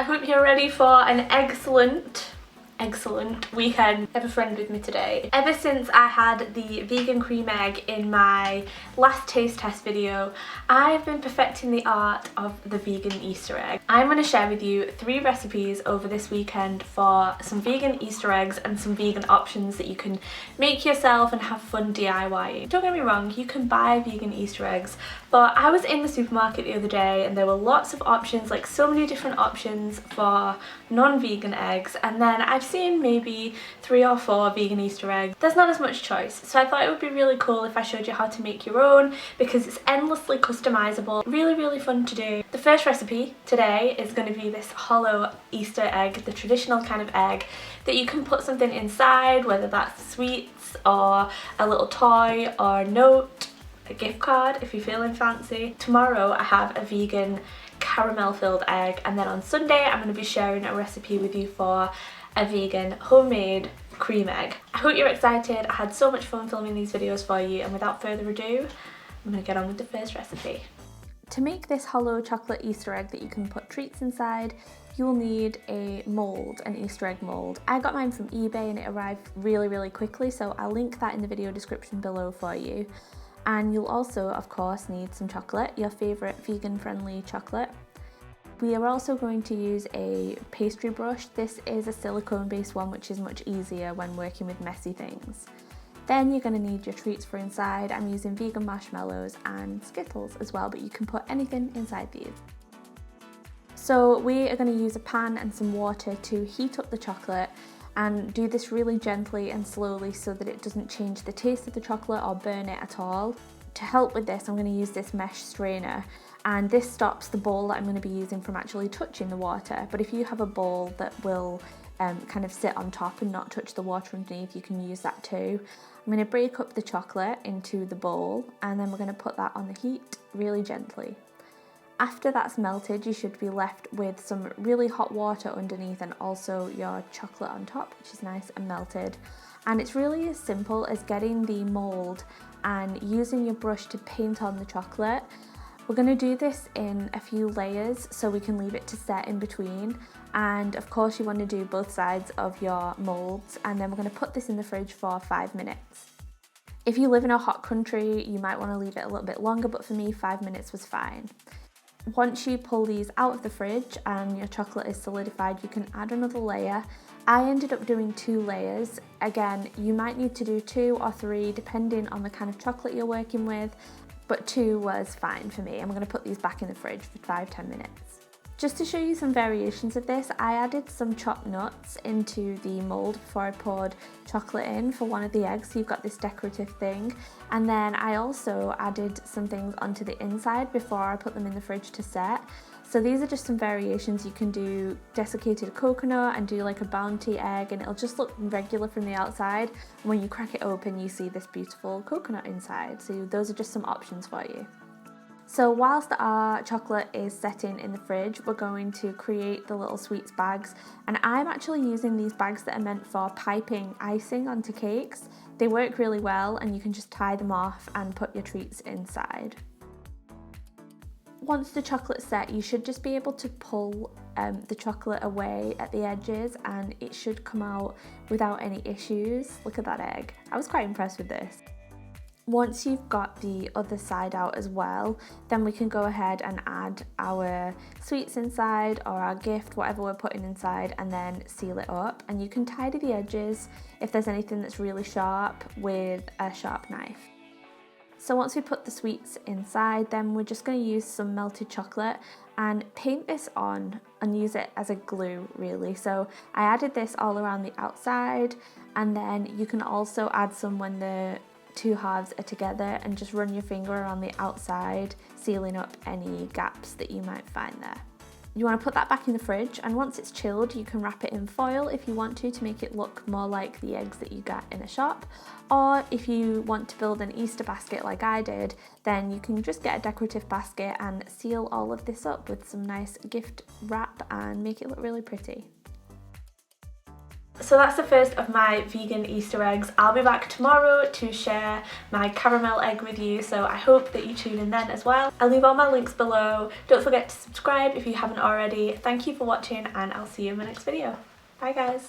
I hope you're ready for an excellent weekend. I have a friend with me today. Ever since I had the vegan cream egg in my last taste test video, I've been perfecting the art of the vegan Easter egg. I'm going to share with you 3 recipes over this weekend for some vegan Easter eggs and some vegan options that you can make yourself and have fun DIYing. Don't get me wrong, you can buy vegan Easter eggs, but I was in the supermarket the other day and there were lots of options, like so many different options for non-vegan eggs, and then I've seen maybe 3 or 4 vegan Easter eggs. There's not as much choice, so I thought it would be really cool if I showed you how to make your own because it's endlessly customizable, really fun to do. The first recipe today is going to be this hollow Easter egg, the traditional kind of egg that you can put something inside, whether that's sweets or a little toy or note, a gift card if you're feeling fancy. Tomorrow I have a vegan caramel filled egg, and then on Sunday I'm going to be sharing a recipe with you for a vegan homemade cream egg. I hope you're excited. I had so much fun filming these videos for you, and without further ado, I'm going to get on with the first recipe. To make this hollow chocolate Easter egg that you can put treats inside, you will need a mould, an Easter egg mould. I got mine from eBay and it arrived really quickly, so I'll link that in the video description below for you. And you'll also, of course, need some chocolate, your favourite vegan-friendly chocolate. We are also going to use a pastry brush. This is a silicone-based one, which is much easier when working with messy things. Then you're going to need your treats for inside. I'm using vegan marshmallows and Skittles as well, but you can put anything inside these. So we are going to use a pan and some water to heat up the chocolate, and do this really gently and slowly so that it doesn't change the taste of the chocolate or burn it at all. To help with this, I'm going to use this mesh strainer, and this stops the bowl that I'm going to be using from actually touching the water. But if you have a bowl that will kind of sit on top and not touch the water underneath, you can use that too. I'm going to break up the chocolate into the bowl, and then we're going to put that on the heat really gently. After that's melted, you should be left with some really hot water underneath and also your chocolate on top, which is nice and melted. And it's really as simple as getting the mould and using your brush to paint on the chocolate. We're going to do this in a few layers so we can leave it to set in between. And of course you want to do both sides of your moulds, and then we're going to put this in the fridge for 5 minutes. If you live in a hot country, you might want to leave it a little bit longer, but for me 5 minutes was fine. Once you pull these out of the fridge and your chocolate is solidified, you can add another layer. I ended up doing 2 layers. Again, you might need to do 2 or 3 depending on the kind of chocolate you're working with, but 2 was fine for me. I'm going to put these back in the fridge for 5-10 minutes. Just to show you some variations of this, I added some chopped nuts into the mould before I poured chocolate in for one of the eggs, so you've got this decorative thing. And then I also added some things onto the inside before I put them in the fridge to set. So these are just some variations. You can do desiccated coconut and do like a bounty egg, and it'll just look regular from the outside. And when you crack it open, you see this beautiful coconut inside. So those are just some options for you. So whilst our chocolate is setting in the fridge, we're going to create the little sweets bags, and I'm actually using these bags that are meant for piping icing onto cakes. They work really well, and you can just tie them off and put your treats inside. Once the chocolate's set, you should just be able to pull the chocolate away at the edges, and it should come out without any issues. Look at that egg. I was quite impressed with this. Once you've got the other side out as well, then we can go ahead and add our sweets inside or our gift, whatever we're putting inside, and then seal it up. And you can tidy the edges if there's anything that's really sharp with a sharp knife. So once we put the sweets inside, then we're just going to use some melted chocolate and paint this on and use it as a glue really. So I added this all around the outside, and then you can also add some when the 2 halves are together and just run your finger around the outside, sealing up any gaps that you might find there. You want to put that back in the fridge, and once it's chilled you can wrap it in foil if you want to make it look more like the eggs that you get in a shop, or if you want to build an Easter basket like I did, then you can just get a decorative basket and seal all of this up with some nice gift wrap and make it look really pretty. So that's the first of my vegan Easter eggs. I'll be back tomorrow to share my caramel egg with you, so I hope that you tune in then as well. I'll leave all my links below. Don't forget to subscribe if you haven't already. Thank you for watching and I'll see you in my next video. Bye guys.